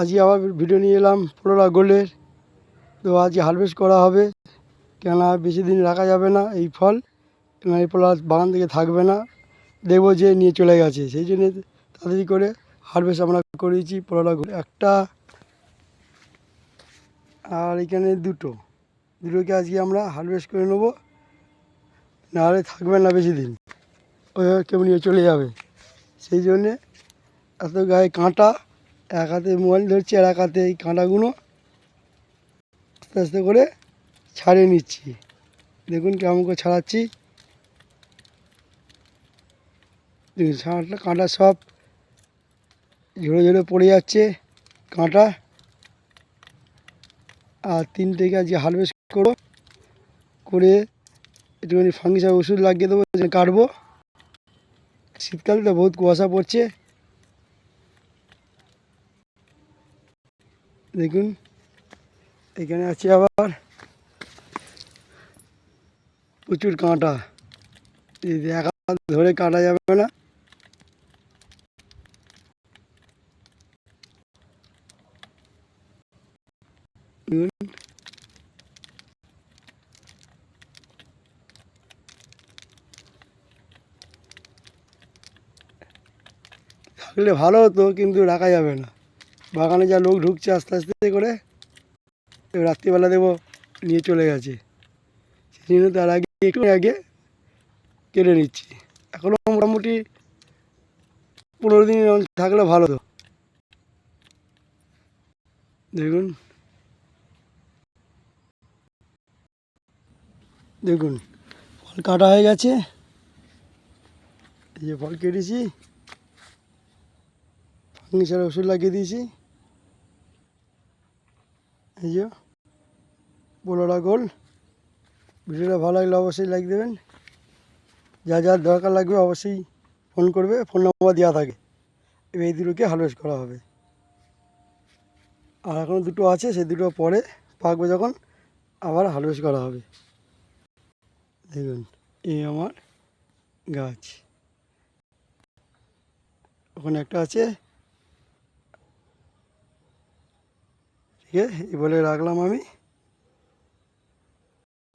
আজকে আবার ভিডিও নিয়ে এলাম ফ্লোরা গোল্ডের। তো আজকে হারভেস্ট করা হবে, কেননা বেশি দিন রাখা যাবে না এই ফল, কেননা এই ফল আর বাগান থেকে থাকবে না, দেখবো যে নিয়ে চলে গেছে। সেই জন্য তাড়াতাড়ি করে হারভেস্ট আমরা করেছি ফ্লোরা গোল্ড একটা, আর এখানে দুটোকে আজকে আমরা হারভেস্ট করে নেবো, নাহলে থাকবে না বেশি দিন, ওইভাবে কেউ নিয়ে চলে যাবে। সেই জন্যে এত গায়ে কাঁটা, এক হাতে মোবাইল ধরছি আর এক হাতে এই কাঁটাগুলো আস্তে আস্তে করে ছাড়িয়ে নিচ্ছি। দেখুন কেমন করে ছাড়াচ্ছি, দেখুন কাঁটা সব ঝরে ঝরে পড়ে যাচ্ছে কাঁটা। আর তিনটেকে আজকে হারভেস্ট করবো, করে একটুখানি ফাঙ্গিসাইড ওষুধ লাগিয়ে দেবো, কাটবো। শীতকালে তো বহুত কুয়াশা পড়ছে, দেখুন এখানে আছে আবার প্রচুর কাঁটা, এক হাত ধরে কাটা যাবে না। থাকলে ভালো হতো, কিন্তু রাখা যাবে না, বাগানে যা লোক ঢুকছে আস্তে আস্তে করে, রাত্রিবেলা দেবো নিয়ে চলে গেছে। সেই জন্য তার আগে একটু আগে কেটে নিচ্ছি। এখনও মোটামুটি 15 দিন থাকলে ভালো হতো। দেখুন দেখুন ফল কাটা হয়ে গেছে, এই যে ফল কেটেছি, ফাঙ্গিসাইড ওষুধ লাগিয়ে দিয়েছি। এই যে ফ্লোরা গোল্ড। ভিডিওটা ভালো লাগলে অবশ্যই লাইক দেবেন, যা যা দরকার লাগবে অবশ্যই ফোন করবে, ফোন নাম্বার দেওয়া থাকে। এবার এই দুটোকে হারভেস্ট করা হবে, আর এখনও দুটো আছে, সেই দুটো পরে পাকবে যখন আবার হারভেস্ট করা হবে। দেখুন এই আমার গাছ, ওখানে একটা আছে, ঠিক আছে, এই বলে রাখলাম আমি।